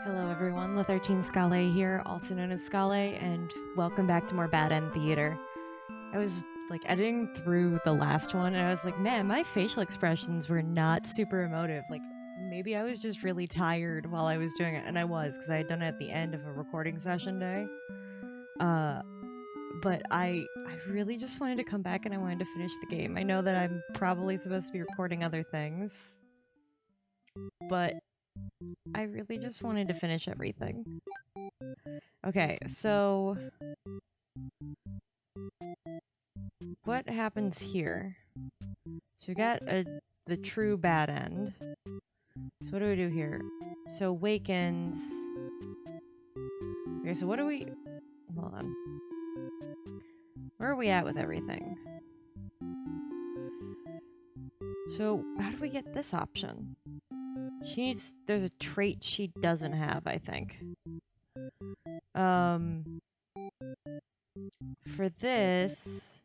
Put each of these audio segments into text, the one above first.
Hello everyone, La13 Scale here, also known as Scale, and welcome back to more Bad End Theater. I was editing through the last one and I was like, man, my facial expressions were not super emotive. Maybe I was just really tired while I was doing it, and I was, because I had done it at the end of a recording session day. But I really just wanted to come back and I wanted to finish the game. I know that I'm probably supposed to be recording other things, but I really just wanted to finish everything. Okay, so what happens here? So we got the true bad end. So what do we do here? So Wakens. Okay, so what do we... Hold on. Where are we at with everything? So how do we get this option? She needs... There's a trait she doesn't have, I think. For this...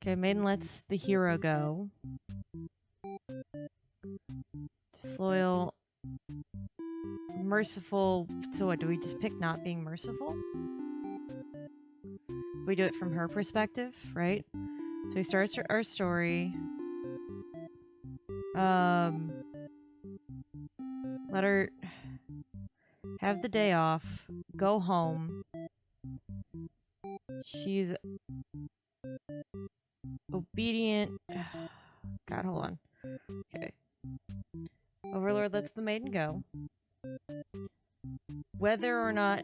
Okay, Maiden lets the hero go. Disloyal. Merciful. So what, do we just pick not being merciful? We do it from her perspective, right? So we start our story. Let her have the day off. Go home. She's obedient. God, hold on. Okay. Overlord lets the maiden go. Whether or not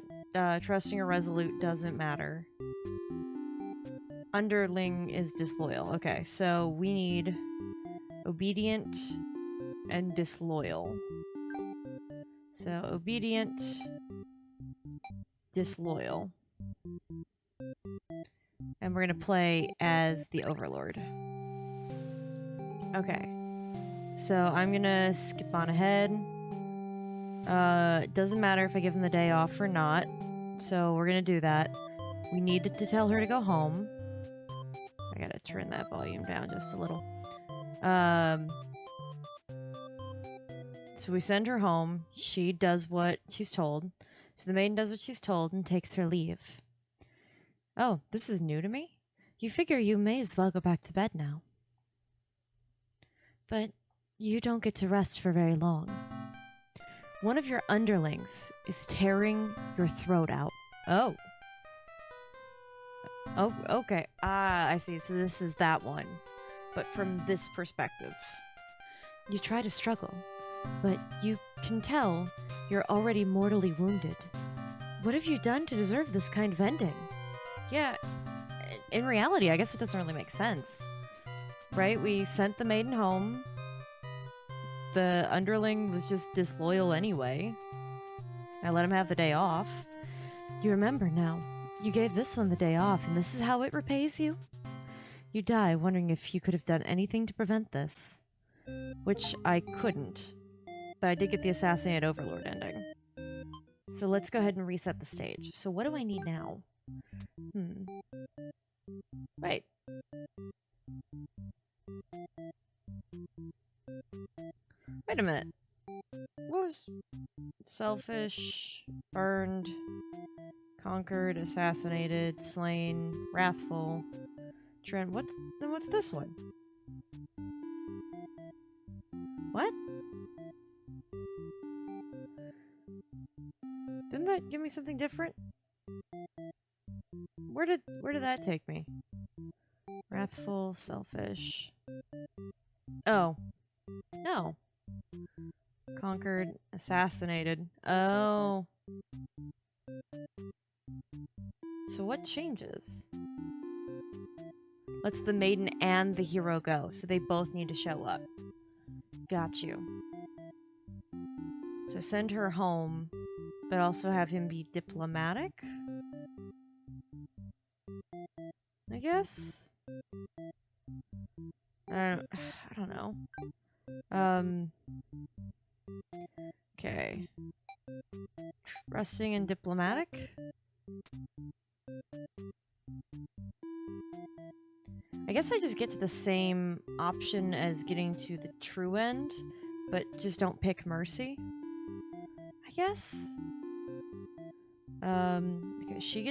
trusting or resolute doesn't matter. Underling is disloyal. Okay, so we need obedient and disloyal. So obedient, disloyal. And we're going to play as the Overlord. Okay. So I'm going to skip on ahead. It doesn't matter if I give him the day off or not. So we're going to do that. We needed to tell her to go home. I got to turn that volume down just a little. So we send her home. She does what she's told. So the maiden does what she's told and takes her leave. Oh, this is new to me? You figure you may as well go back to bed now. But you don't get to rest for very long. One of your underlings is tearing your throat out. Oh. Oh, okay. Ah, I see. So this is that one. But from this perspective. You try to struggle, but you can tell you're already mortally wounded. What have you done to deserve this kind of ending? Yeah, in reality, I guess it doesn't really make sense. Right? We sent the maiden home. The underling was just disloyal anyway. I let him have the day off. You remember now. You gave this one the day off, and this is how it repays you? You die wondering if you could have done anything to prevent this. Which I couldn't. But I did get the Assassinated Overlord ending. So let's go ahead and reset the stage. So what do I need now? Wait. Wait a minute. What was... Selfish, burned, conquered, assassinated, slain, wrathful, Trent. What's this one? What? Didn't that give me something different? Where did that take me? Wrathful, selfish. Oh. No. Conquered, assassinated. Oh. So what changes? Lets the maiden and the hero go, so they both need to show up. Got you. So send her home, but also have him be diplomatic? I guess? I don't know. Okay. Trusting and diplomatic? I guess I just get to the same option as getting to the true end, but just don't pick mercy. I guess. Okay, she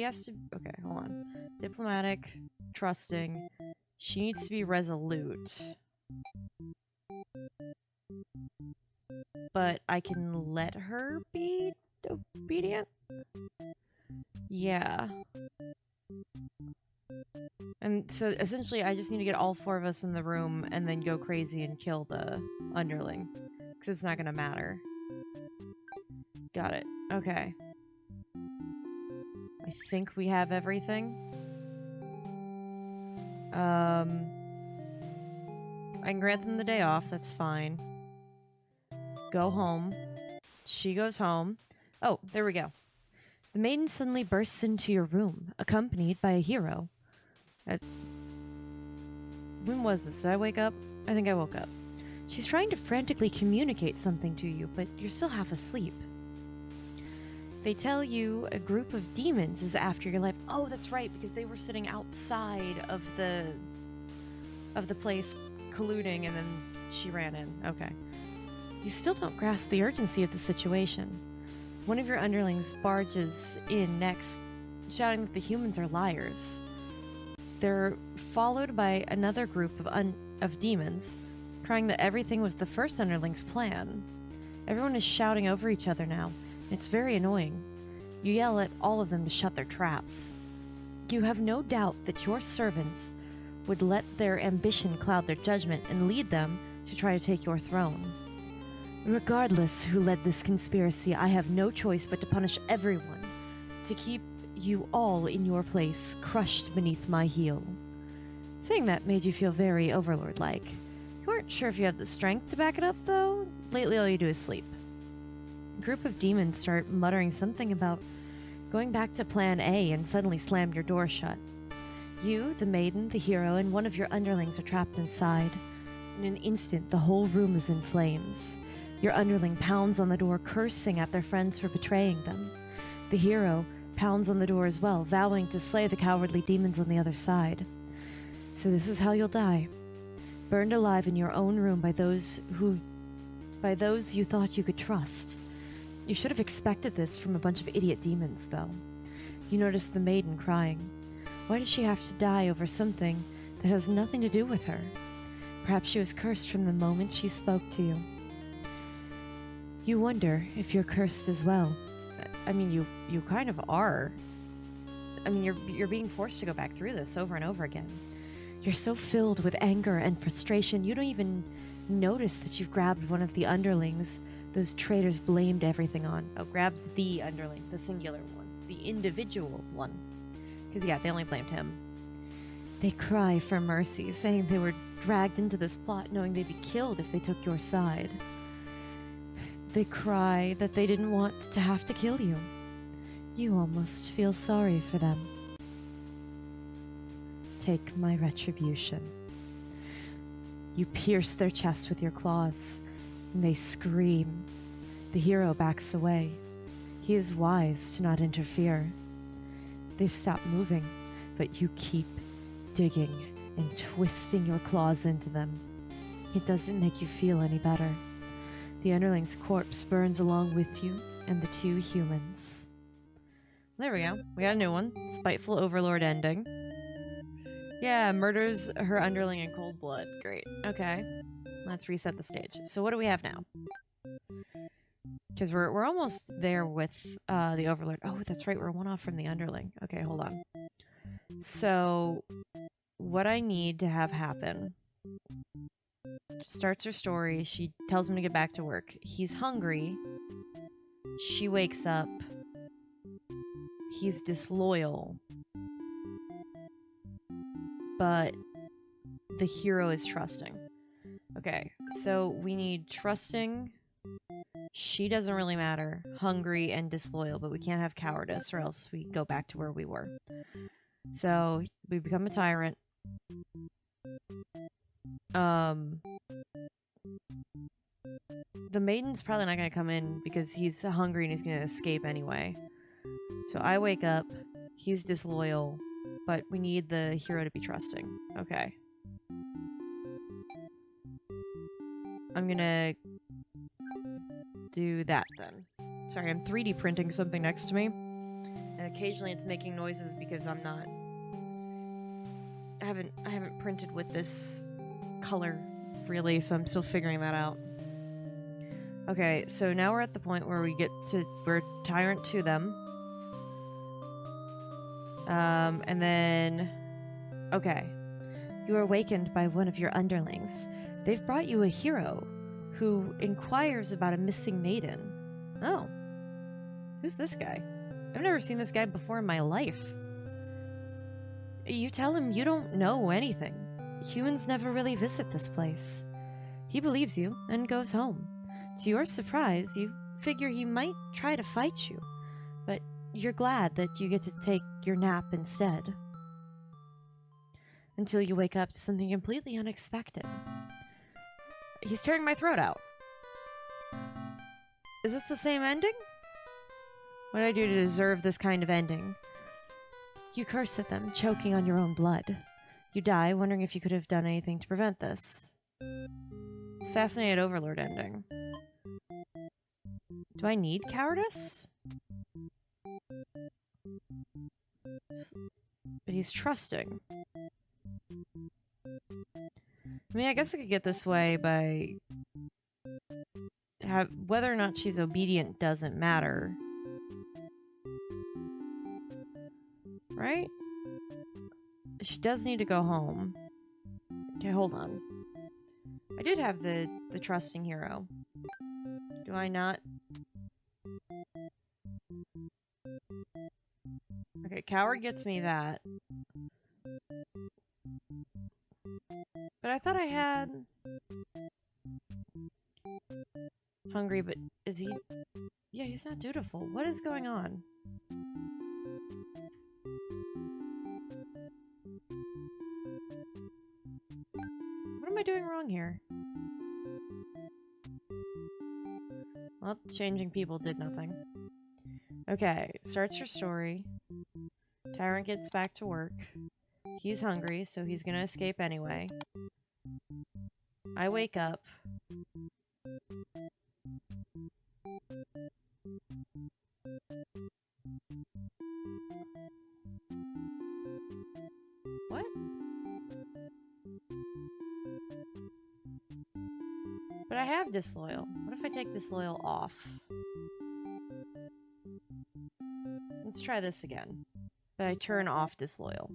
has to, okay, hold on. Diplomatic, trusting. She needs to be resolute. But I can let her be obedient? Yeah. And so essentially I just need to get all 4 of us in the room and then go crazy and kill the underling. Because it's not gonna matter. Got it. Okay. I think we have everything. I can grant them the day off, that's fine. Go home. She goes home. Oh, there we go. The maiden suddenly bursts into your room, accompanied by a hero. When was this? Did I wake up? I think I woke up. She's trying to frantically communicate something to you, but you're still half asleep. They tell you a group of demons is after your life. Oh, that's right, because they were sitting outside of the place colluding, and then she ran in. Okay. You still don't grasp the urgency of the situation. One of your underlings barges in next, shouting that the humans are liars. They're followed by another group of demons, crying that everything was the first underling's plan. Everyone is shouting over each other now. It's very annoying. You yell at all of them to shut their traps. You have no doubt that your servants would let their ambition cloud their judgment and lead them to try to take your throne. Regardless who led this conspiracy, I have no choice but to punish everyone, to keep you all in your place, crushed beneath my heel. Saying that made you feel very Overlord-like. You weren't sure if you had the strength to back it up, though. Lately all you do is sleep. A group of demons start muttering something about going back to Plan A and suddenly slam your door shut. You, the maiden, the hero, and one of your underlings are trapped inside. In an instant, the whole room is in flames. Your underling pounds on the door, cursing at their friends for betraying them. The hero pounds on the door as well, vowing to slay the cowardly demons on the other side. So this is how you'll die. Burned alive in your own room by those you thought you could trust. You should have expected this from a bunch of idiot demons, though. You notice the maiden crying. Why does she have to die over something that has nothing to do with her? Perhaps she was cursed from the moment she spoke to you. You wonder if you're cursed as well. I mean, you kind of are. I mean, you're being forced to go back through this over and over again. You're so filled with anger and frustration, you don't even notice that you've grabbed one of the underlings those traitors blamed everything on. Oh, grabbed the underling, the singular one, the individual one. Because, yeah, they only blamed him. They cry for mercy, saying they were dragged into this plot knowing they'd be killed if they took your side. They cry that they didn't want to have to kill you. You almost feel sorry for them. Take my retribution. You pierce their chest with your claws, and they scream. The hero backs away. He is wise to not interfere. They stop moving, but you keep digging and twisting your claws into them. It doesn't make you feel any better. The underling's corpse burns along with you and the 2 humans. There we go. We got a new one. Spiteful Overlord ending. Yeah, murders her underling in cold blood. Great. Okay. Let's reset the stage. So what do we have now? Because we're almost there with the Overlord. Oh, that's right. We're 1 off from the underling. Okay, hold on. So what I need to have happen... starts her story. She tells him to get back to work. He's hungry. She wakes up. He's disloyal. But the hero is trusting. Okay, so we need trusting. She doesn't really matter. Hungry and disloyal, but we can't have cowardice or else we go back to where we were. So we become a tyrant. The maiden's probably not going to come in because he's hungry and he's going to escape anyway. So I wake up. He's disloyal, but we need the hero to be trusting. Okay. I'm going to do that then. Sorry, I'm 3D printing something next to me. And occasionally it's making noises because I'm not... I haven't printed with this color, really, so I'm still figuring that out. Okay, so now we're at the point where we're Tyrant to them. And then... Okay. You are awakened by one of your underlings. They've brought you a hero who inquires about a missing maiden. Oh. Who's this guy? I've never seen this guy before in my life. You tell him you don't know anything. Humans never really visit this place. He believes you and goes home. To your surprise, you figure he might try to fight you, but you're glad that you get to take your nap instead. Until you wake up to something completely unexpected. He's tearing my throat out. Is this the same ending? What did I do to deserve this kind of ending? You curse at them, choking on your own blood. You die, wondering if you could have done anything to prevent this. Assassinated Overlord ending. Do I need cowardice? But he's trusting. I mean, I guess I could get this way by... whether or not she's obedient doesn't matter. Right? She does need to go home. Okay, hold on. I did have the trusting hero. Do I not? Okay, coward gets me that. But I thought I had... hungry, but is he... Yeah, he's not dutiful. What is going on? What am I doing wrong here? Well, changing people did nothing. Okay, starts your story. Tyrant gets back to work. He's hungry, so he's gonna escape anyway. I wake up. What? But I have disloyal. What if I take disloyal off? Let's try this again. But I turn off disloyal.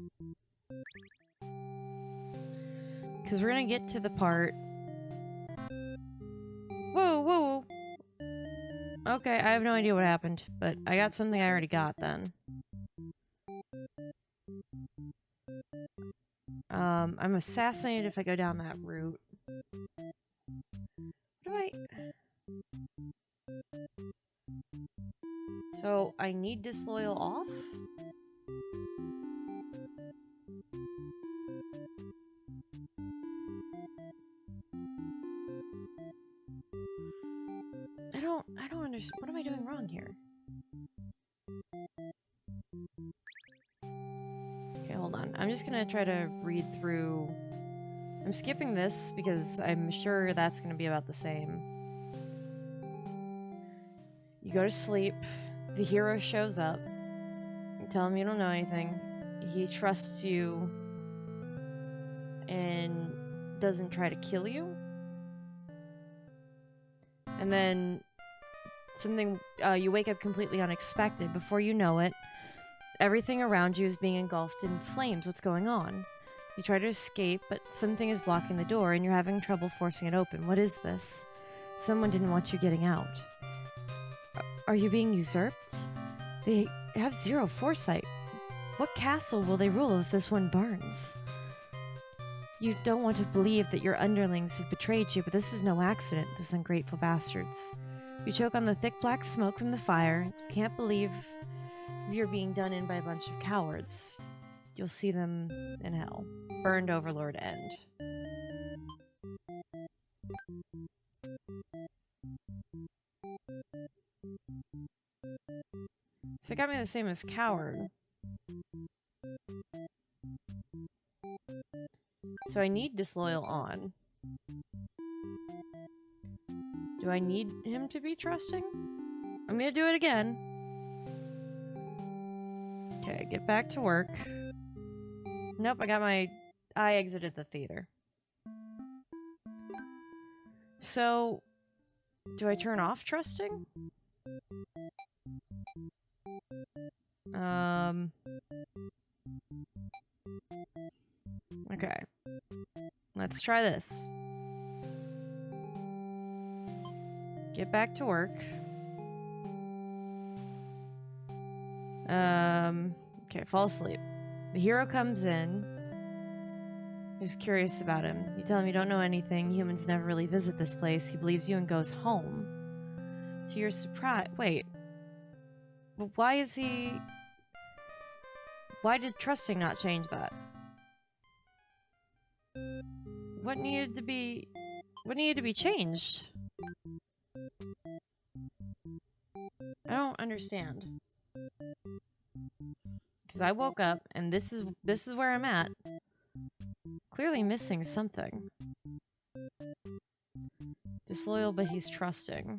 Because we're gonna get to the part... Whoa, whoa! Okay, I have no idea what happened, but I got something I already got then. I'm assassinated if I go down that route. What do I... So, I need disloyal off? I don't understand. What am I doing wrong here? Okay, hold on. I'm just gonna try to read through... I'm skipping this because I'm sure that's gonna be about the same. You go to sleep. The hero shows up. You tell him you don't know anything. He trusts you and doesn't try to kill you. And then something, you wake up completely unexpected. Before you know it, everything around you is being engulfed in flames. What's going on? You try to escape, but something is blocking the door and you're having trouble forcing it open. What is this? Someone didn't want you getting out. Are you being usurped? They have zero foresight. What castle will they rule if this one burns? You don't want to believe that your underlings have betrayed you, but this is no accident, those ungrateful bastards. You choke on the thick black smoke from the fire. You can't believe you're being done in by a bunch of cowards. You'll see them in hell. Burned Overlord end. So it got me the same as coward. So I need disloyal on. Do I need him him to be trusting. I'm gonna do it again. Okay, get back to work. Nope, I exited the theater. So, do I turn off trusting? Okay. Let's try this. Get back to work. Okay, fall asleep. The hero comes in. Who's curious about him. You tell him you don't know anything. Humans never really visit this place. He believes you and goes home. To your surprise... Wait. But why is he... Why did trusting not change that? What needed to be changed? I don't understand. Because I woke up and this is where I'm at. Clearly missing something. Disloyal, but he's trusting.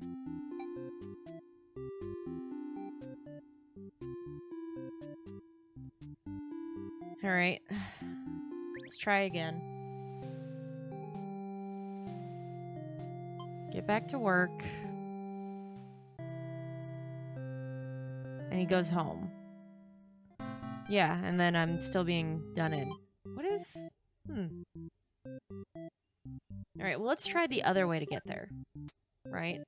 Alright. Let's try again. Get back to work. And he goes home. Yeah, and then I'm still being done in. What is... Alright, well, let's try the other way to get there. Right?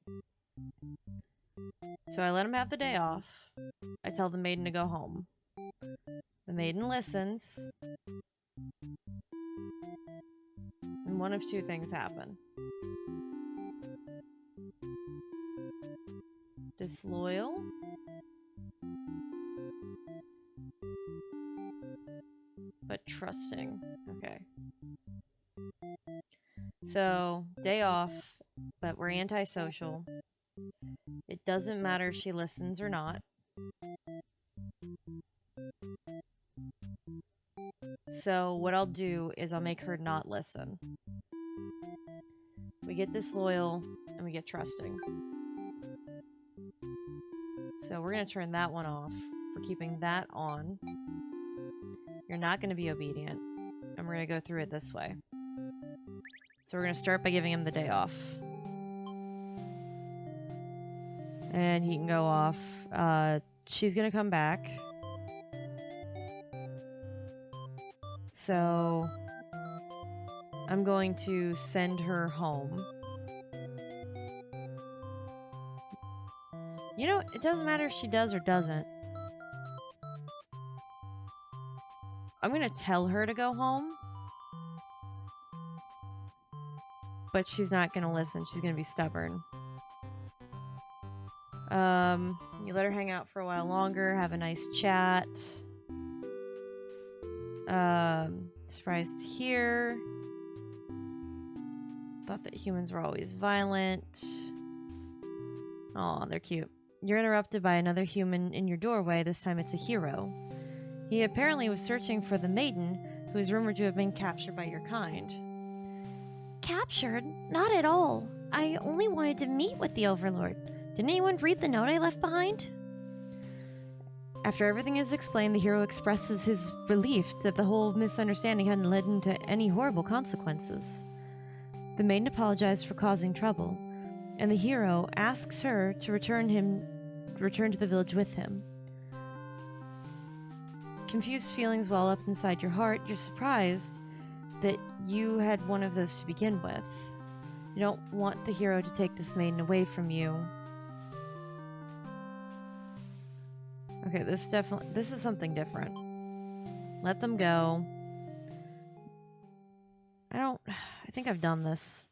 So I let him have the day off. I tell the maiden to go home. The maiden listens. And one of two things happen. Disloyal? But trusting. Okay. So, day off, but we're antisocial. It doesn't matter if she listens or not. So, what I'll do is I'll make her not listen. We get disloyal, and we get trusting. So, we're going to turn that one off. We're keeping that on. You're not going to be obedient. And we're going to go through it this way. So we're going to start by giving him the day off. And he can go off. She's going to come back. So I'm going to send her home. You know, it doesn't matter if she does or doesn't. I'm going to tell her to go home. But she's not going to listen. She's going to be stubborn. You let her hang out for a while longer, have a nice chat. Surprised to hear. Thought that humans were always violent. Aw, they're cute. You're interrupted by another human in your doorway. This time it's a hero. He apparently was searching for the maiden, who is rumored to have been captured by your kind. Captured? Not at all. I only wanted to meet with the Overlord. Didn't anyone read the note I left behind? After everything is explained, the hero expresses his relief that the whole misunderstanding hadn't led into any horrible consequences. The maiden apologized for causing trouble, and the hero asks her to return to the village with him. Confused feelings well up inside your heart. You're surprised that you had one of those to begin with. You don't want the hero to take this maiden away from you. Okay, this is something different. Let them go. I think I've done this.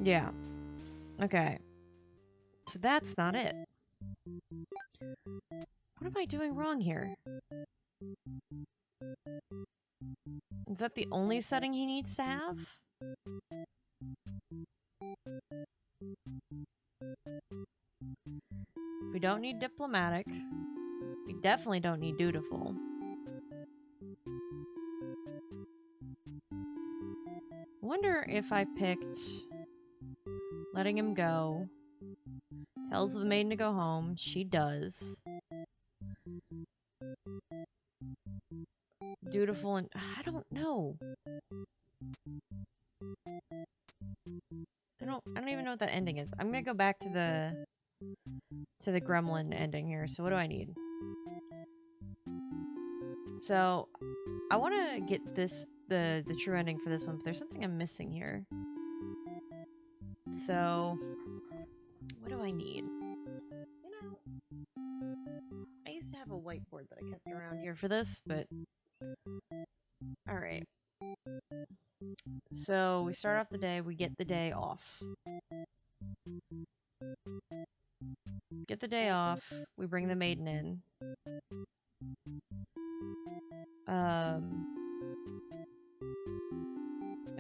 Yeah. Okay. So that's not it. What am I doing wrong here? Is that the only setting he needs to have? We don't need diplomatic. We definitely don't need dutiful. wonder if I picked letting him go. Tells the maiden to go home. She does. Dutiful and I don't know. I don't even know what that ending is. I'm gonna go back to the gremlin ending here. So what do I need? So I want to get this the true ending for this one, but there's something I'm missing here. So what do I need? You know, I used to have a whiteboard that I kept around here for this, but all right. So we start off the day, we get the day off. Get the day off, we bring the maiden in.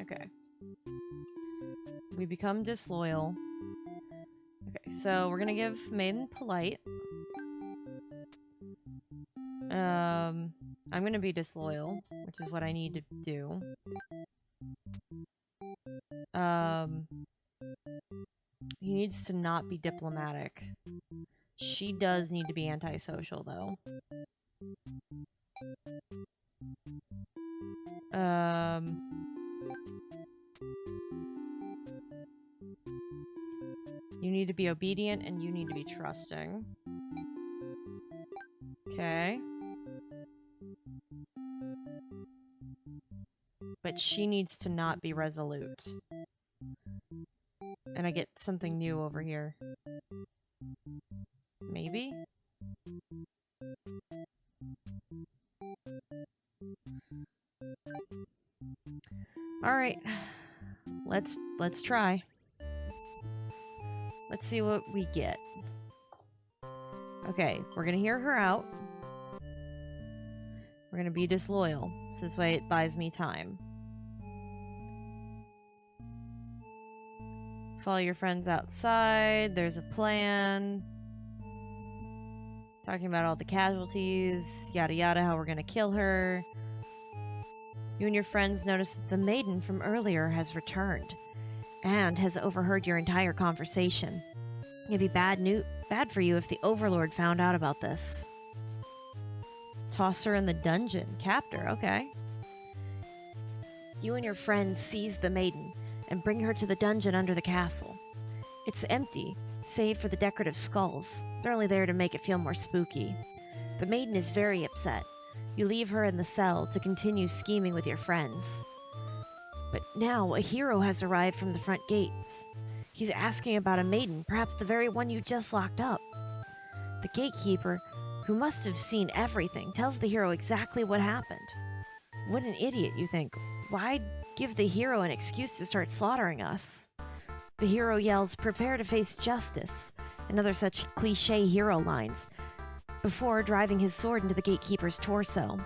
Okay. We become disloyal. Okay, so we're gonna give maiden polite. I'm gonna be disloyal, which is what I need to do. He needs to not be diplomatic. She does need to be antisocial, though. You need to be obedient and you need to be trusting. Okay. But she needs to not be resolute. And I get something new over here. Maybe? Alright. Let's try. Let's see what we get. Okay, we're gonna hear her out. We're gonna be disloyal, so this way it buys me time. Follow your friends outside. There's a plan. Talking about all the casualties, yada yada, how we're gonna kill her. You and your friends notice that the maiden from earlier has returned and has overheard your entire conversation. It'd be bad for you if the Overlord found out about this. Toss her in the dungeon. Captor, okay. You and your friends seize the maiden and bring her to the dungeon under the castle. It's empty, save for the decorative skulls. They're only there to make it feel more spooky. The maiden is very upset. You leave her in the cell to continue scheming with your friends. But now a hero has arrived from the front gates. He's asking about a maiden, perhaps the very one you just locked up. The gatekeeper, who must have seen everything, tells the hero exactly what happened. What an idiot, you think. Why give the hero an excuse to start slaughtering us? The hero yells, "Prepare to face justice," and other such cliche hero lines, before driving his sword into the gatekeeper's torso.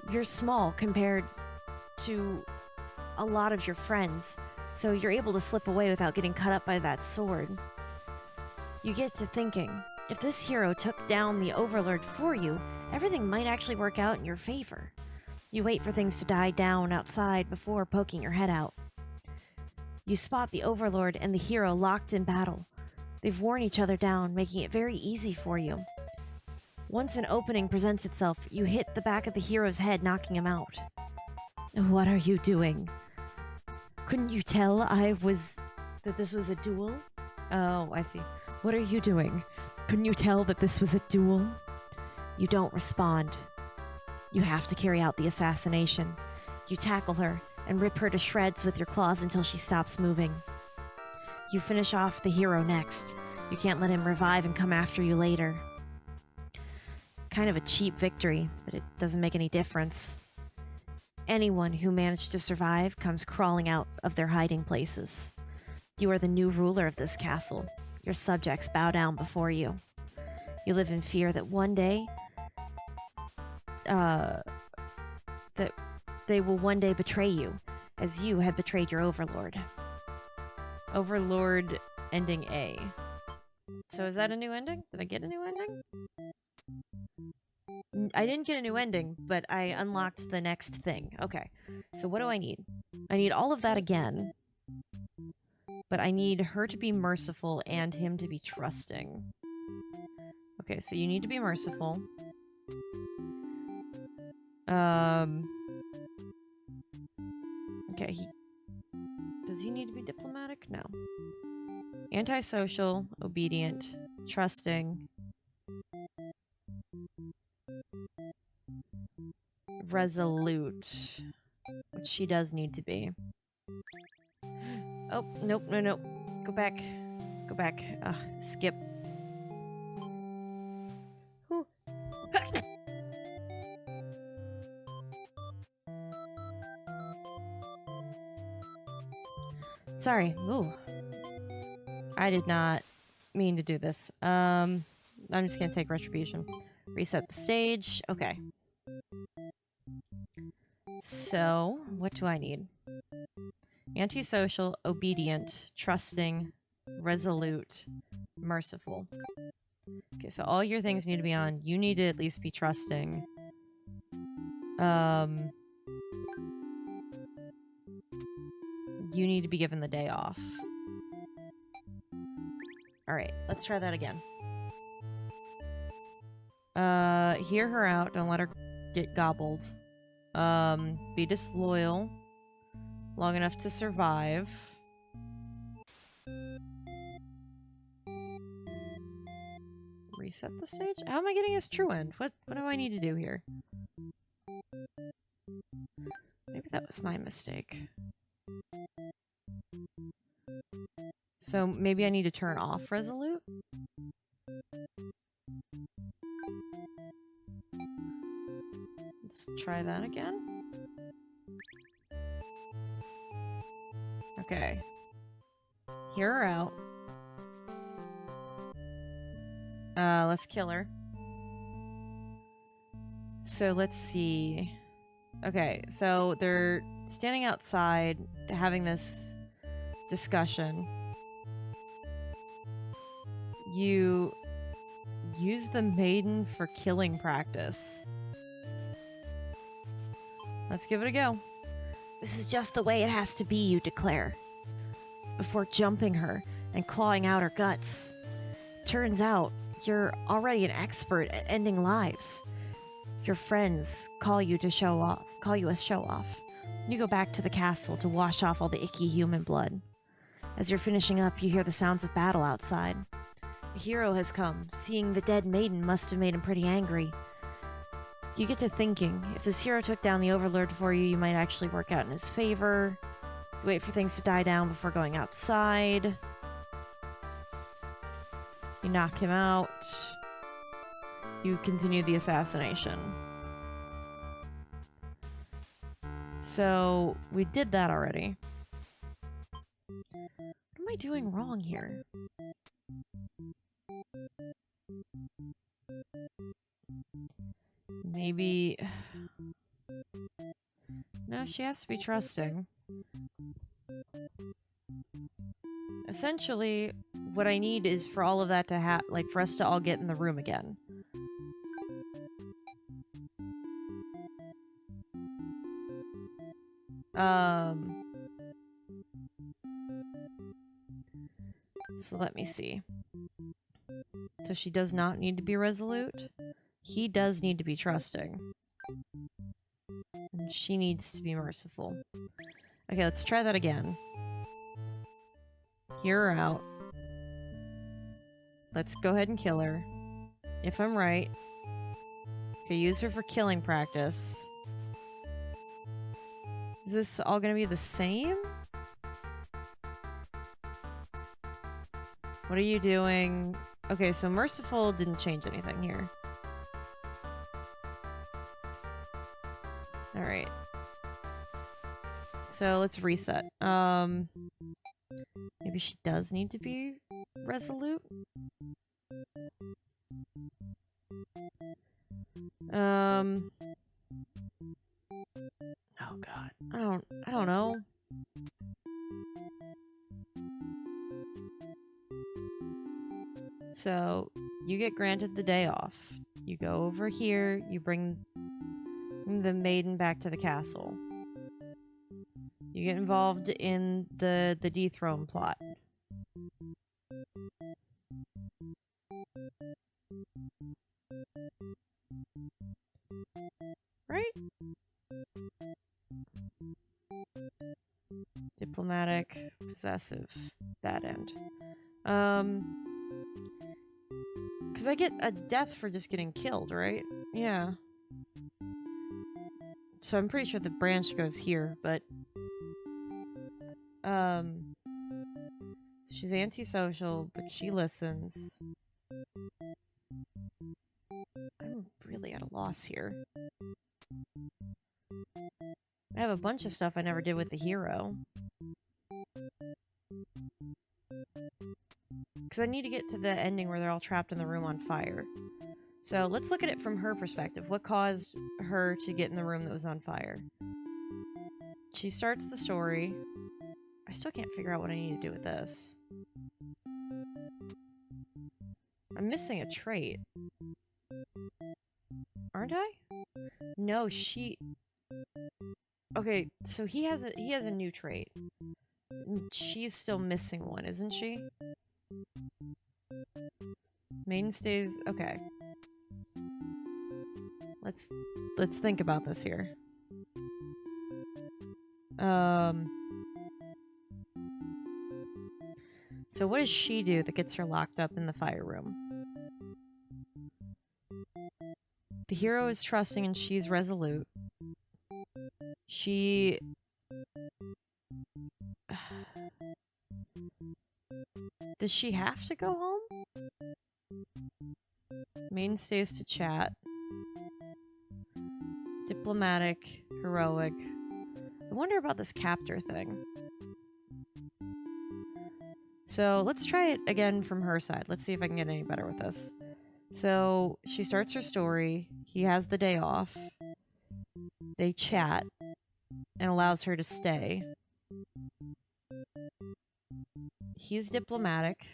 You're small compared to a lot of your friends, so you're able to slip away without getting cut up by that sword. You get to thinking, if this hero took down the Overlord for you, everything might actually work out in your favor. You wait for things to die down outside before poking your head out. You spot the Overlord and the hero locked in battle. They've worn each other down, making it very easy for you. Once an opening presents itself, you hit the back of the hero's head, knocking him out. What are you doing? Couldn't you tell that this was a duel? Oh, I see. What are you doing? Couldn't you tell that this was a duel? You don't respond. You have to carry out the assassination. You tackle her and rip her to shreds with your claws until she stops moving. You finish off the hero next. You can't let him revive and come after you later. Kind of a cheap victory, but it doesn't make any difference. Anyone who managed to survive comes crawling out of their hiding places. You are the new ruler of this castle. Your subjects bow down before you. You live in fear that one day, that they will one day betray you, as you had betrayed your Overlord. Overlord ending A. So is that a new ending? Did I get a new ending? I didn't get a new ending, but I unlocked the next thing. Okay, so what do I need? I need all of that again. But I need her to be merciful and him to be trusting. Okay, so you need to be merciful. Okay, does he need to be diplomatic? No. Antisocial, obedient, trusting, resolute, which she does need to be. Oh, nope, no. Go back. Go back. Skip. Ooh. Sorry. Ooh. I did not mean to do this. I'm just gonna take retribution. Reset the stage. Okay. So, what do I need? Antisocial, obedient, trusting, resolute, merciful. Okay, so all your things need to be on. You need to at least be trusting. You need to be given the day off. Alright, let's try that again. Hear her out. Don't let her get gobbled. Be disloyal. Long enough to survive. Reset the stage? How am I getting his true end? What do I need to do here? Maybe that was my mistake. So maybe I need to turn off resolute? Let's try that again. Okay. Hear her out. Let's kill her. So let's see. Okay, so they're standing outside having this discussion. You use the maiden for killing practice. Let's give it a go. This is just the way it has to be, you declare. Before jumping her and clawing out her guts. Turns out, you're already an expert at ending lives. Your friends call you a show off. You go back to the castle to wash off all the icky human blood. As you're finishing up, you hear the sounds of battle outside. A hero has come. Seeing the dead maiden must have made him pretty angry. You get to thinking, if this hero took down the Overlord for you, you might actually work out in his favor. You wait for things to die down before going outside. You knock him out. You continue the assassination. So, we did that already. What am I doing wrong here? Maybe... No, she has to be trusting. Essentially, what I need is for all of that to for us to all get in the room again. So let me see. So she does not need to be resolute. He does need to be trusting. And she needs to be merciful. Okay, let's try that again. Hear her out. Let's go ahead and kill her. If I'm right. Okay, use her for killing practice. Is this all gonna be the same? What are you doing? Okay, so merciful didn't change anything here. Alright. So let's reset. Maybe she does need to be resolute? Oh god. I don't know. So, you get granted the day off. You go over here, you bring the maiden back to the castle. You get involved in the dethrone plot. Right? Diplomatic, possessive, bad end. Because I get a death for just getting killed, right? Yeah. So I'm pretty sure the branch goes here, but she's antisocial, but she listens. I'm really at a loss here. I have a bunch of stuff I never did with the hero. Because I need to get to the ending where they're all trapped in the room on fire. So let's look at it from her perspective. What caused her to get in the room that was on fire? She starts the story. I still can't figure out what I need to do with this. I'm missing a trait. Aren't I? No, she... Okay, so he has a new trait. She's still missing one, isn't she? Maiden stays... Okay. Let's think about this here. So what does she do that gets her locked up in the fire room? The hero is trusting and she's resolute. She... Does she have to go home? Maiden stays to chat. Diplomatic, heroic. I wonder about this captor thing. So let's try it again from her side. Let's see if I can get any better with this. So she starts her story. He has the day off. They chat and allows her to stay. He's diplomatic.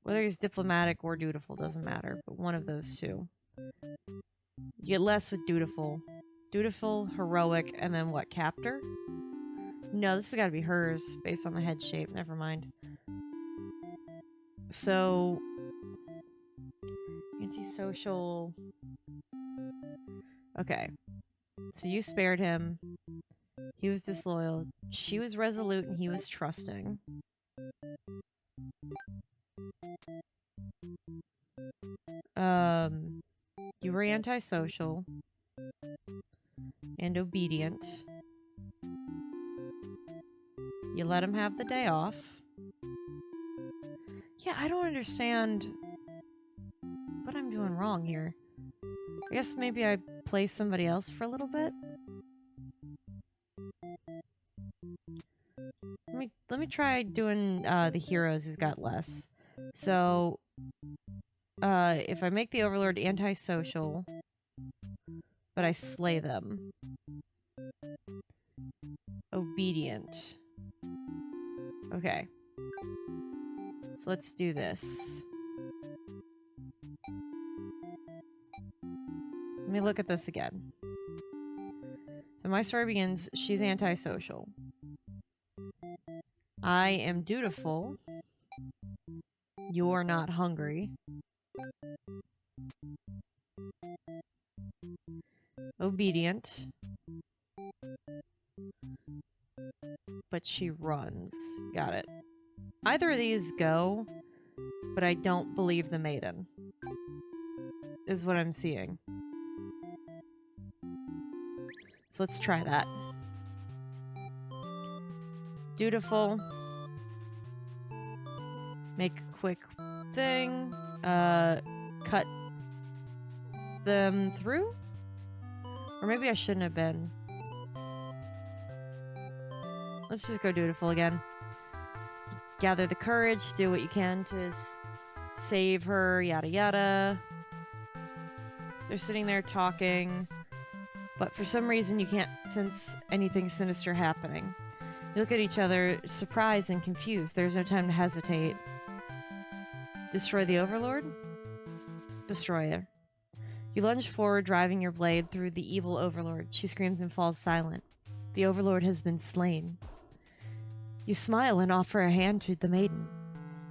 Whether he's diplomatic or dutiful doesn't matter, but one of those two. You get less with dutiful. Dutiful, heroic, and then what, captor? No, this has got to be hers based on the head shape. Never mind. So, antisocial. Okay. So you spared him. He was disloyal. She was resolute and he was trusting. You were antisocial and obedient. You let him have the day off. Yeah, I don't understand what I'm doing wrong here. I guess maybe I play somebody else for a little bit. Let me try doing the heroes who's got less. So if I make the Overlord antisocial, but I slay them. Obedient. Okay. So let's do this. Let me look at this again. So my story begins, she's antisocial. I am dutiful. You're not hungry. Obedient. But she runs. Got it. Either of these go, but I don't believe the maiden. Is what I'm seeing. So let's try that. Dutiful. Make a quick thing. Cut them through? Or maybe I shouldn't have been. Let's just go dutiful again. Gather the courage, do what you can to save her, yada yada. They're sitting there talking, but for some reason you can't sense anything sinister happening. You look at each other, surprised and confused. There's no time to hesitate. Destroy the Overlord? Destroy her. You lunge forward, driving your blade through the evil Overlord. She screams and falls silent. The Overlord has been slain. You smile and offer a hand to the maiden.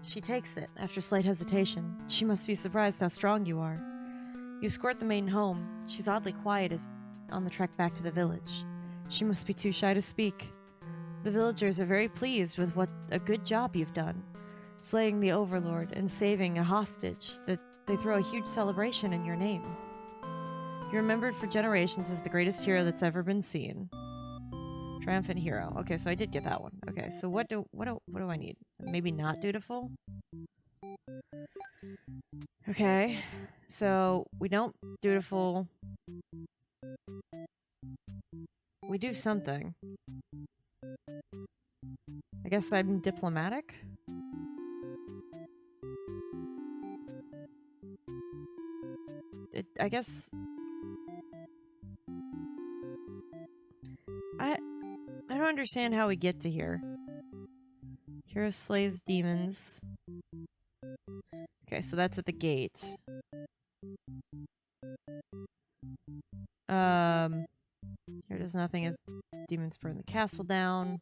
She takes it, after slight hesitation. She must be surprised how strong you are. You escort the maiden home. She's oddly quiet as on the trek back to the village. She must be too shy to speak. The villagers are very pleased with what a good job you've done, slaying the Overlord and saving a hostage, that they throw a huge celebration in your name. You're remembered for generations as the greatest hero that's ever been seen. Triumphant hero. Okay, so I did get that one. Okay, so what do I need? Maybe not dutiful? Okay, so we don't dutiful. We do something. I guess I'm diplomatic? I guess... I don't understand how we get to here. Hero slays demons. Okay, so that's at the gate. Here does nothing as demons burn the castle down.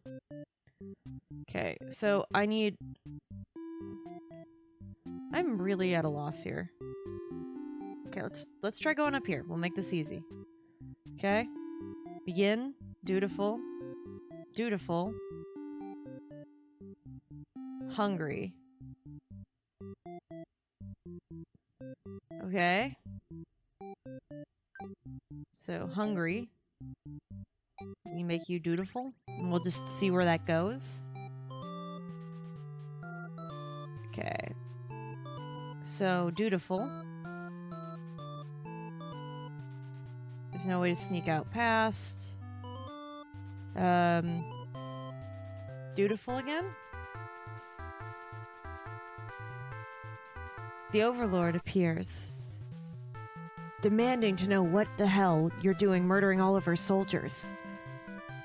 Okay, so I'm really at a loss here. Okay, let's try going up here. We'll make this easy. Okay? Begin. Dutiful. Dutiful. Hungry. Okay. So, hungry. We make you dutiful. And we'll just see where that goes. Okay. So, dutiful. There's no way to sneak out past. Dutiful again? The Overlord appears, demanding to know what the hell you're doing murdering all of her soldiers.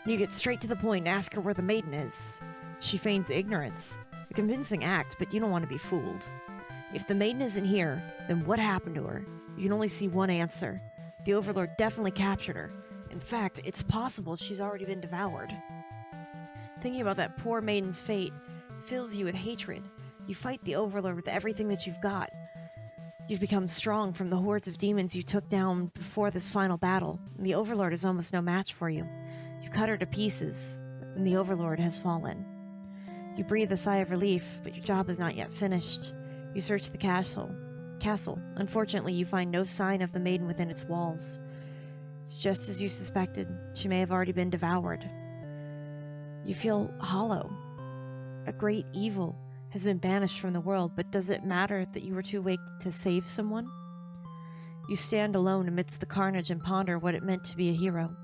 You get straight to the point and ask her where the maiden is. She feigns ignorance. A convincing act, but you don't want to be fooled. If the maiden isn't here, then what happened to her? You can only see one answer. The Overlord definitely captured her. In fact, it's possible she's already been devoured. Thinking about that poor maiden's fate fills you with hatred. You fight the Overlord with everything that you've got. You've become strong from the hordes of demons you took down before this final battle, and the Overlord is almost no match for you. You cut her to pieces, and the Overlord has fallen. You breathe a sigh of relief, but your job is not yet finished. You search the castle. Unfortunately, you find no sign of the maiden within its walls. It's just as you suspected. She may have already been devoured. You feel hollow. A great evil has been banished from the world, but does it matter that you were too weak to save someone? You stand alone amidst the carnage and ponder what it meant to be a hero.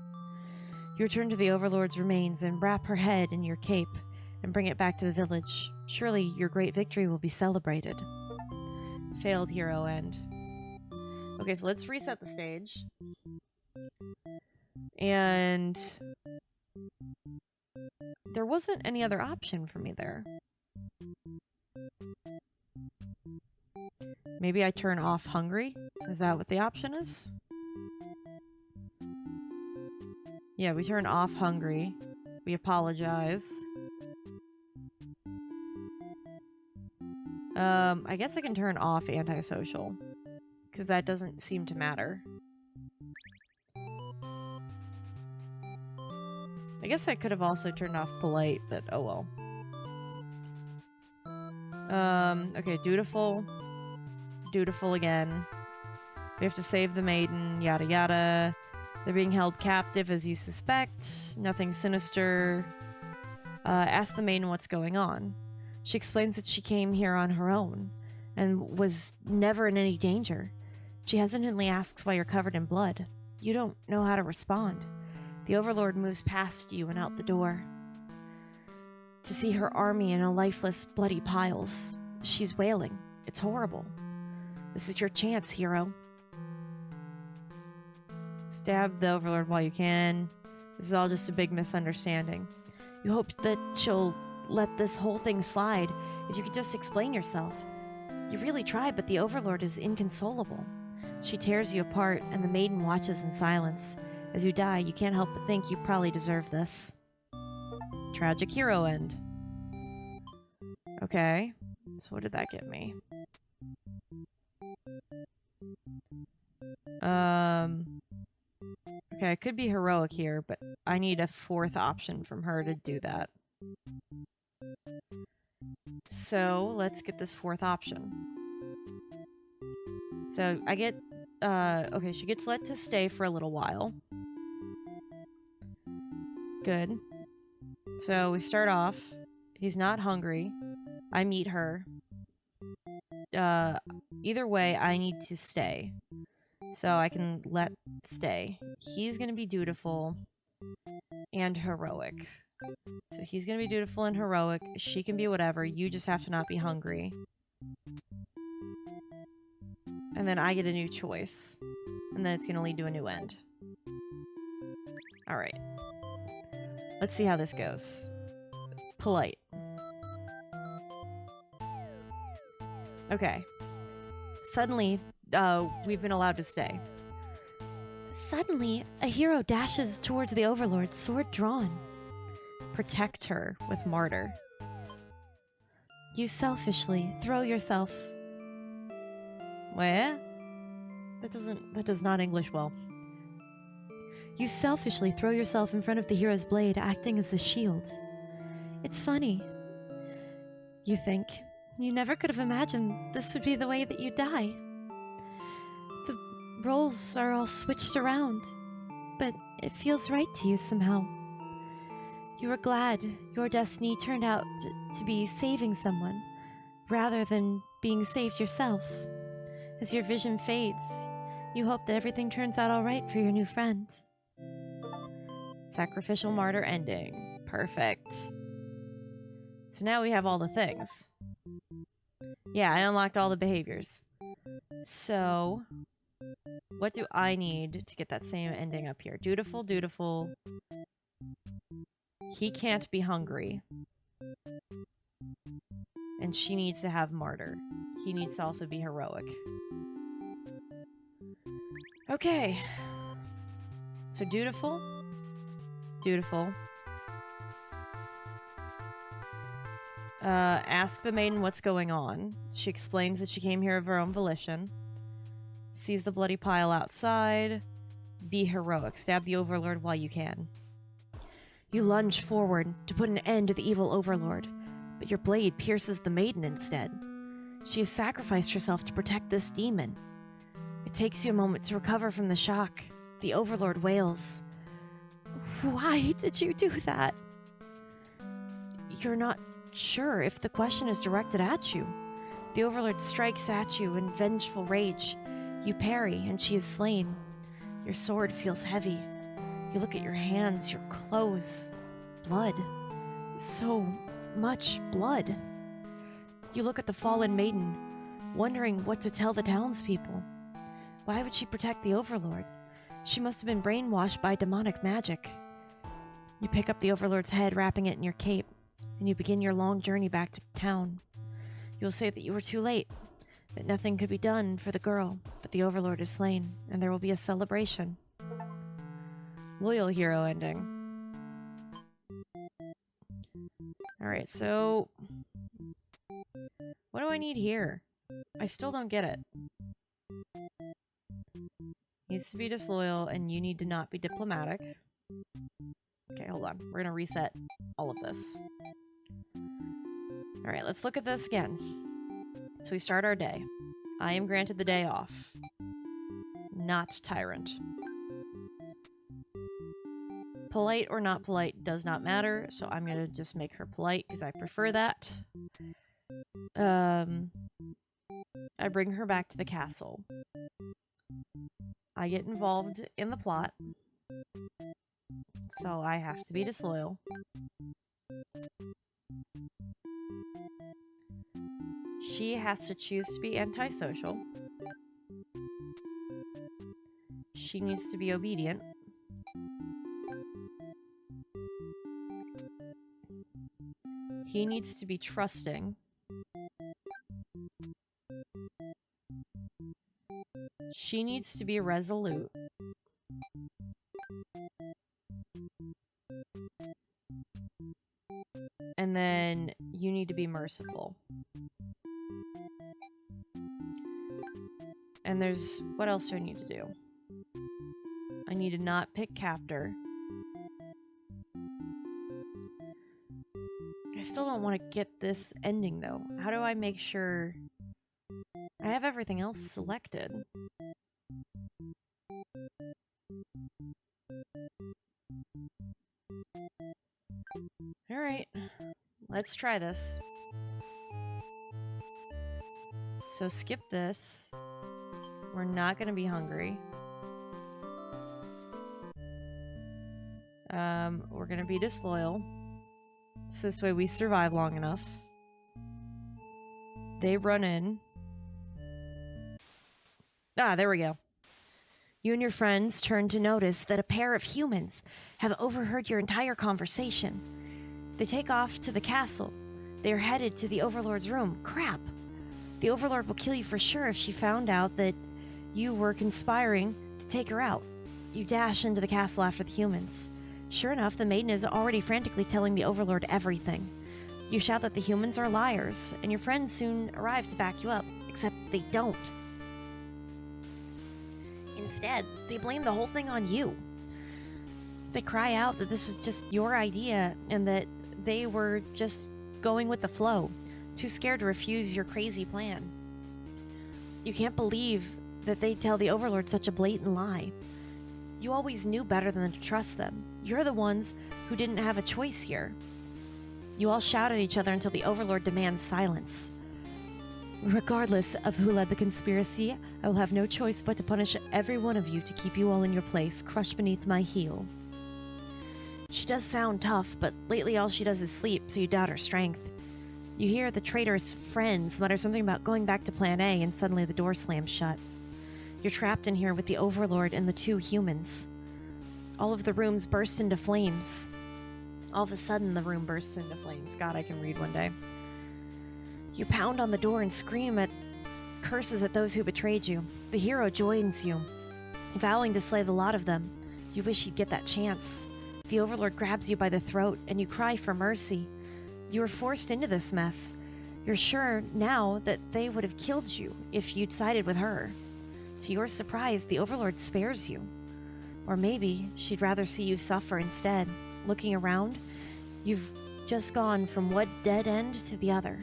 You return to the Overlord's remains and wrap her head in your cape and bring it back to the village. Surely your great victory will be celebrated. Failed hero end. Okay, so let's reset the stage. And there wasn't any other option for me there. Maybe I turn off hungry? Is that what the option is? Yeah, we turn off hungry. We apologize. I guess I can turn off antisocial, because that doesn't seem to matter. I guess I could have also turned off polite, but oh well. Okay, dutiful. Dutiful again. We have to save the maiden, yada yada. They're being held captive as you suspect. Nothing sinister. Ask the maiden what's going on. She explains that she came here on her own and was never in any danger. She hesitantly asks why you're covered in blood. You don't know how to respond. The Overlord moves past you and out the door. To see her army in a lifeless, bloody piles. She's wailing. It's horrible. This is your chance, hero. Stab the Overlord while you can. This is all just a big misunderstanding. You hope that she'll let this whole thing slide if you could just explain yourself. You really try, but the Overlord is inconsolable. She tears you apart, and the maiden watches in silence. As you die, you can't help but think you probably deserve this. Tragic hero end. Okay. So what did that get me? Okay, I could be heroic here, but I need a fourth option from her to do that. So let's get this fourth option. So I get, okay, she gets let to stay for a little while. Good. So we start off. He's not hungry. I meet her. Either way, I need to stay. So I can let stay. He's gonna be dutiful and heroic. So he's gonna be dutiful and heroic. She can be whatever. You just have to not be hungry. And then I get a new choice. And then it's gonna lead to a new end. Alright. Let's see how this goes. Polite. Okay. Suddenly, we've been allowed to stay. Suddenly, a hero dashes towards the Overlord, sword drawn. Protect her with Martyr. You selfishly throw yourself... Where? That does not English well. You selfishly throw yourself in front of the hero's blade, acting as a shield. It's funny. You think. You never could have imagined this would be the way that you die. The roles are all switched around, but it feels right to you somehow. You were glad your destiny turned out to be saving someone, rather than being saved yourself. As your vision fades, you hope that everything turns out all right for your new friend. Sacrificial martyr ending. Perfect. So now we have all the things. Yeah, I unlocked all the behaviors. So, what do I need to get that same ending up here? Dutiful, dutiful. He can't be hungry. And she needs to have martyr. He needs to also be heroic. Okay. So dutiful. Dutiful. Ask the maiden what's going on. She explains that she came here of her own volition. Sees the bloody pile outside. Be heroic. Stab the Overlord while you can. You lunge forward to put an end to the evil Overlord, but your blade pierces the maiden instead. She has sacrificed herself to protect this demon. It takes you a moment to recover from the shock. The Overlord wails. Why did you do that? You're not sure if the question is directed at you. The Overlord strikes at you in vengeful rage. You parry, and she is slain. Your sword feels heavy. You look at your hands, your clothes. Blood. So much blood. You look at the fallen maiden, wondering what to tell the townspeople. Why would she protect the Overlord? She must have been brainwashed by demonic magic. You pick up the Overlord's head, wrapping it in your cape, and you begin your long journey back to town. You'll say that you were too late, that nothing could be done for the girl, but the Overlord is slain, and there will be a celebration. Loyal hero ending. Alright, so... what do I need here? I still don't get it. Needs to be disloyal, and you need to not be diplomatic. Okay, hold on. We're gonna reset all of this. Alright, let's look at this again. So we start our day. I am granted the day off. Not tyrant. Polite or not polite does not matter, so I'm gonna just make her polite because I prefer that. I bring her back to the castle. I get involved in the plot, so I have to be disloyal. She has to choose to be antisocial. She needs to be obedient. He needs to be trusting. She needs to be resolute. And then you need to be merciful. And there's... what else do I need to do? I need to not pick captor. I still don't want to get this ending, though. How do I make sure... I have everything else selected. Alright. Let's try this. So skip this. We're not going to be hungry. We're going to be disloyal. So this way we survive long enough. They run in. Ah, there we go. You and your friends turn to notice that a pair of humans have overheard your entire conversation. They take off to the castle. They are headed to the Overlord's room. Crap! The Overlord will kill you for sure if she found out that you were conspiring to take her out. You dash into the castle after the humans. Sure enough, the maiden is already frantically telling the Overlord everything. You shout that the humans are liars, and your friends soon arrive to back you up, except they don't. Instead, they blame the whole thing on you. They cry out that this was just your idea and that they were just going with the flow, too scared to refuse your crazy plan. You can't believe that they'd tell the Overlord such a blatant lie. You always knew better than to trust them. You're the ones who didn't have a choice here. You all shout at each other until the Overlord demands silence. Regardless of who led the conspiracy, I will have no choice but to punish every one of you to keep you all in your place, crushed beneath my heel. She does sound tough, but lately all she does is sleep, so you doubt her strength. You hear the traitor's friends mutter something about going back to Plan A, and suddenly the door slams shut. You're trapped in here with the Overlord and the two humans. All of the rooms burst into flames. All of a sudden, the room bursts into flames. God, I can read one day. You pound on the door and scream at curses at those who betrayed you. The hero joins you, vowing to slay the lot of them. You wish he'd get that chance. The Overlord grabs you by the throat, and you cry for mercy. You were forced into this mess. You're sure now that they would have killed you if you'd sided with her. To your surprise, the Overlord spares you. Or maybe she'd rather see you suffer instead. Looking around, you've just gone from one dead end to the other.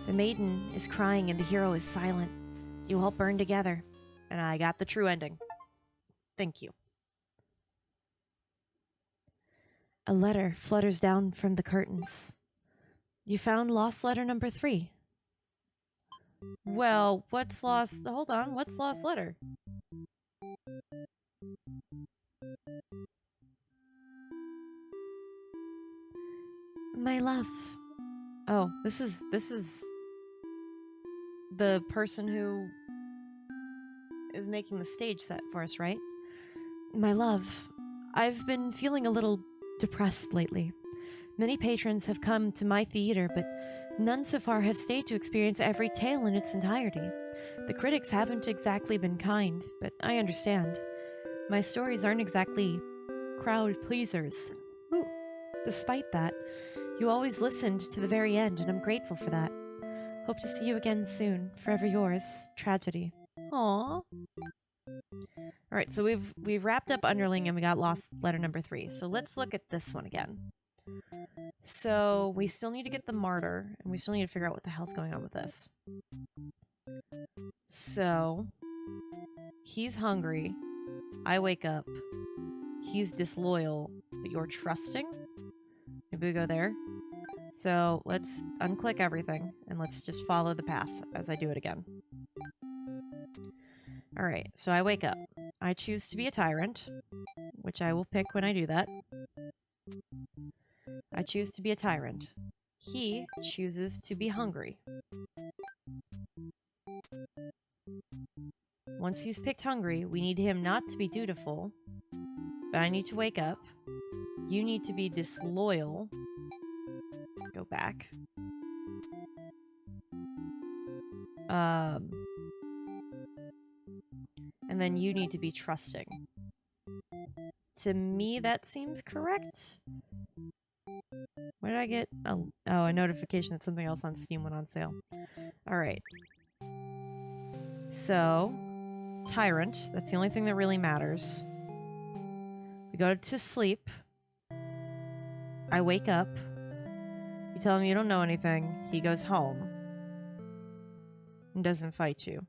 The maiden is crying and the hero is silent. You all burn together, and I got the true ending. Thank you. A letter flutters down from the curtains. You found lost letter number 3. Well, what's lost? Hold on, what's lost letter? My love. Oh, this is the person who is making the stage set for us, right? My love, I've been feeling a little depressed lately. Many patrons have come to my theater, but none so far have stayed to experience every tale in its entirety. The critics haven't exactly been kind, but I understand. My stories aren't exactly crowd pleasers. Ooh. Despite that, you always listened to the very end, and I'm grateful for that. Hope to see you again soon. Forever yours, Tragedy. Aww. Alright, so we've wrapped up Underling and we got lost letter number 3. So let's look at this one again. So we still need to get the martyr, and we still need to figure out what the hell's going on with this. So he's hungry. I wake up. He's disloyal, but you're trusting? Maybe we go there. So let's unclick everything and let's just follow the path as I do it again. Alright, so I wake up. I choose to be a tyrant, which I will pick when I do that. I choose to be a tyrant. He chooses to be hungry. Once he's picked hungry, we need him not to be dutiful, but I need to wake up. You need to be disloyal. Go back. And then you need to be trusting. To me, that seems correct. What did I get? Oh, a notification that something else on Steam went on sale. Alright. So, Tyrant. That's the only thing that really matters. We go to sleep. I wake up. You tell him you don't know anything. He goes home. And doesn't fight you.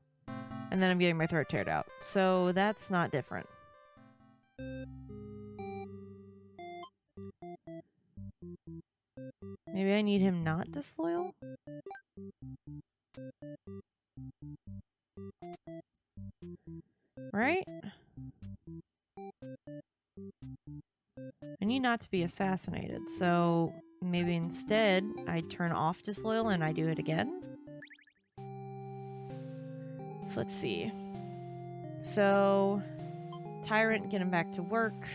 And then I'm getting my throat teared out. So that's not different. Maybe I need him not disloyal? Right? I need not to be assassinated, so maybe instead I turn off disloyal and I do it again? So let's see. So, Tyrant, get him back to work.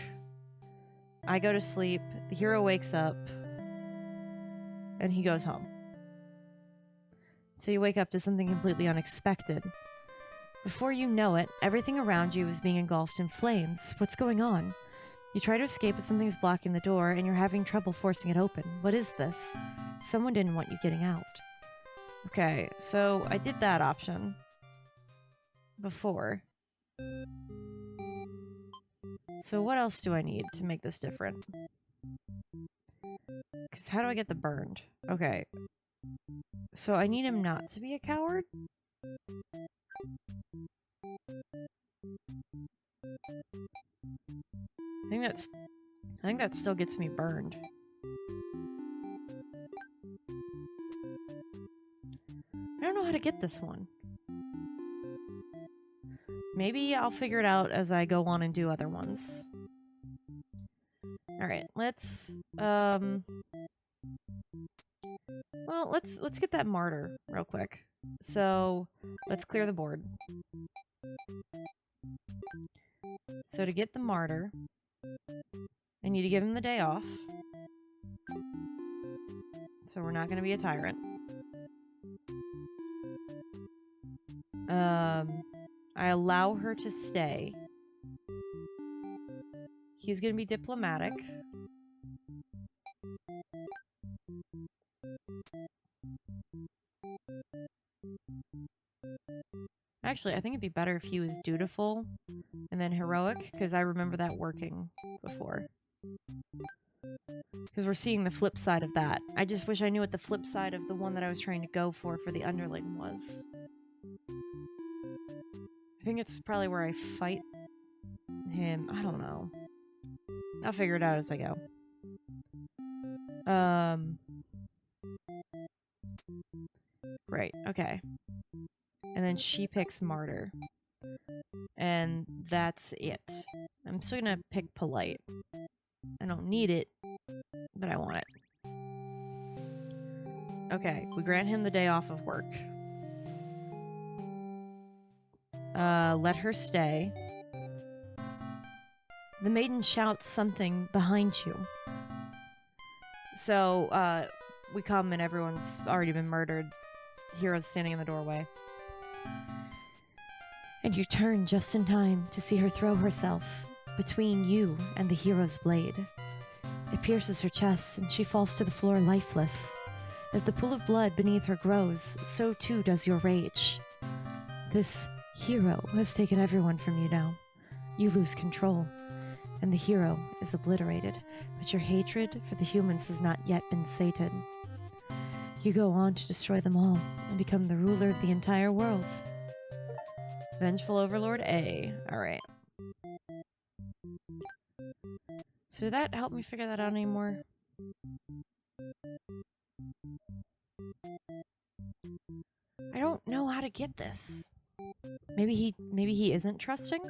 I go to sleep. The hero wakes up. And he goes home. So you wake up to something completely unexpected. Before you know it, everything around you is being engulfed in flames. What's going on? You try to escape, but something's blocking the door, and you're having trouble forcing it open. What is this? Someone didn't want you getting out. Okay, so I did that option before. So what else do I need to make this different? Because how do I get the burned? Okay. So I need him not to be a coward? I think that still gets me burned. I don't know how to get this one. Maybe I'll figure it out as I go on and do other ones. Alright, let's well, let's get that martyr real quick. So, let's clear the board. So to get the martyr, I need to give him the day off. So we're not going to be a tyrant. I allow her to stay. He's going to be diplomatic. Actually, I think it'd be better if he was dutiful and then heroic, because I remember that working before. Because we're seeing the flip side of that. I just wish I knew what the flip side of the one that I was trying to go for the underling was. I think it's probably where I fight him. I don't know. I'll figure it out as I go. Right, okay. And then she picks martyr. And that's it. I'm still gonna pick polite. I don't need it, but I want it. Okay, we grant him the day off of work. Let her stay. The maiden shouts something behind you. So, we come and everyone's already been murdered. Hero's standing in the doorway. And you turn just in time to see her throw herself between you and the hero's blade. It pierces her chest and she falls to the floor lifeless. As the pool of blood beneath her grows, so too does your rage. This hero has taken everyone from you now. You lose control, and the hero is obliterated, but your hatred for the humans has not yet been sated. You go on to destroy them all and become the ruler of the entire world. Vengeful Overlord A. Alright. So did that help me figure that out anymore? I don't know how to get this. Maybe he isn't trusting?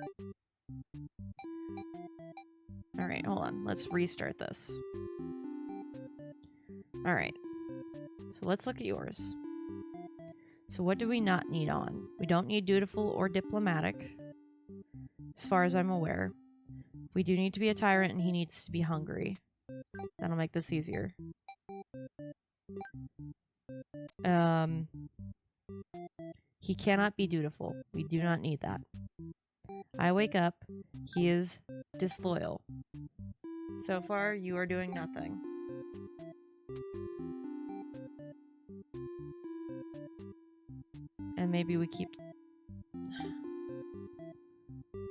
Alright, hold on. Let's restart this. Alright. So let's look at yours. So what do we not need on? We don't need dutiful or diplomatic, as far as I'm aware. We do need to be a tyrant and he needs to be hungry. That'll make this easier. He cannot be dutiful. We do not need that. I wake up. He is disloyal. So far, you are doing nothing. And maybe we keep... I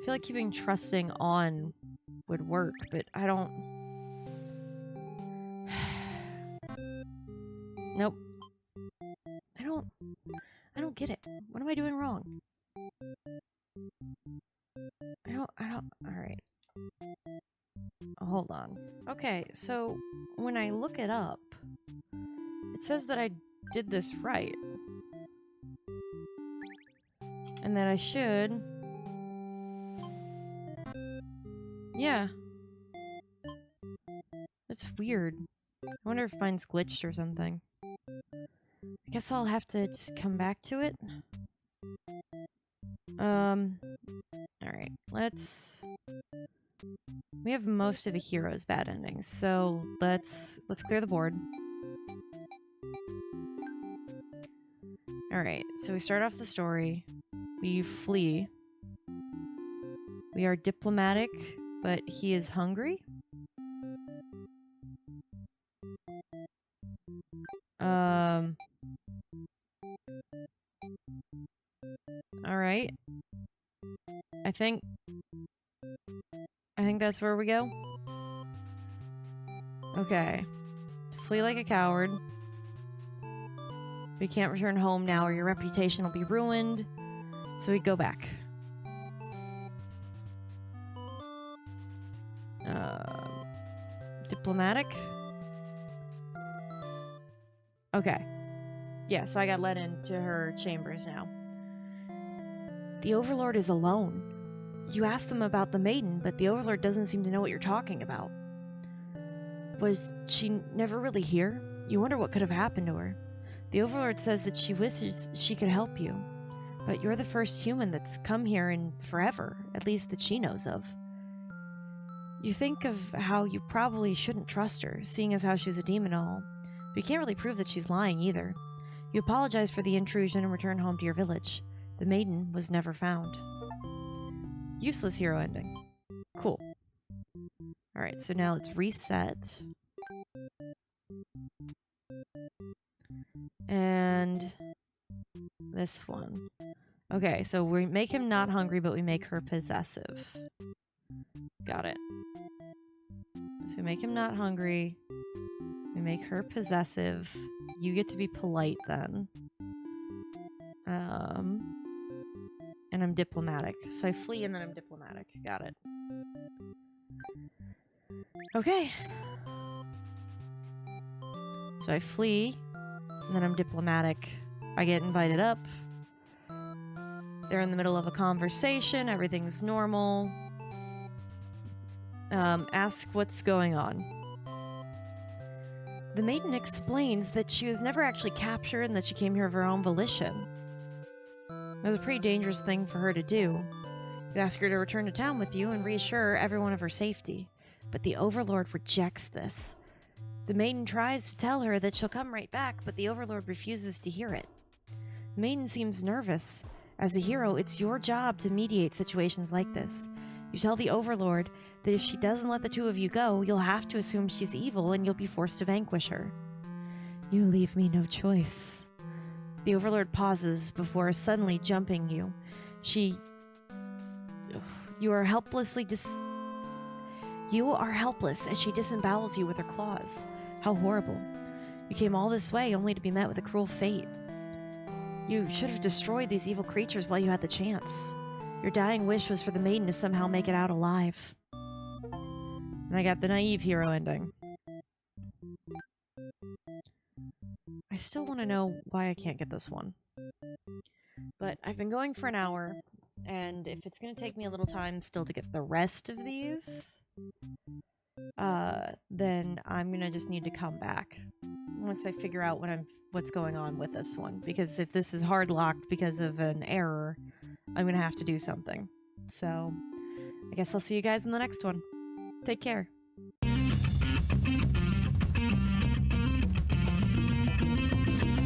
feel like keeping trusting on would work, but I don't... Nope. I don't get it. What am I doing wrong? Alright. Hold on. Okay, so when I look it up, it says that I did this right. And that I should... Yeah. That's weird. I wonder if mine's glitched or something. I guess I'll have to just come back to it. Alright, let's... We have most of the heroes' bad endings, so let's clear the board. Alright, so we start off the story. We flee. We are diplomatic, but he is hungry. Alright. I think that's where we go. Okay. Flee like a coward. We can't return home now or your reputation will be ruined. So we go back. Diplomatic? Okay. Yeah, so I got let into her chambers now. The Overlord is alone. You asked them about the maiden, but the Overlord doesn't seem to know what you're talking about. Was she never really here? You wonder what could have happened to her. The Overlord says that she wishes she could help you, but you're the first human that's come here in forever, at least that she knows of. You think of how you probably shouldn't trust her, seeing as how she's a demon and all, but you can't really prove that she's lying either. You apologize for the intrusion and return home to your village. The maiden was never found. Useless hero ending. Cool. Alright, so now let's reset. And this one. Okay, so we make him not hungry, but we make her possessive. Got it. So we make him not hungry. We make her possessive. You get to be polite then. And I'm diplomatic. So I flee and then I'm diplomatic. Got it. Okay. So I flee, and then I'm diplomatic. I get invited up. They're in the middle of a conversation. Everything's normal. Ask what's going on. The maiden explains that she was never actually captured and that she came here of her own volition. It was a pretty dangerous thing for her to do. You ask her to return to town with you and reassure everyone of her safety. But the Overlord rejects this. The maiden tries to tell her that she'll come right back, but the Overlord refuses to hear it. The maiden seems nervous. As a hero, it's your job to mediate situations like this. You tell the Overlord that if she doesn't let the two of you go, you'll have to assume she's evil and you'll be forced to vanquish her. You leave me no choice. The Overlord pauses before suddenly jumping you. You are helpless as she disembowels you with her claws. How horrible. You came all this way only to be met with a cruel fate. You should have destroyed these evil creatures while you had the chance. Your dying wish was for the maiden to somehow make it out alive. And I got the naive hero ending. I still want to know why I can't get this one. But I've been going for an hour, and if it's going to take me a little time still to get the rest of these, then I'm going to just need to come back once I figure out what's going on with this one. Because if this is hard locked because of an error, I'm going to have to do something. So I guess I'll see you guys in the next one. Take care.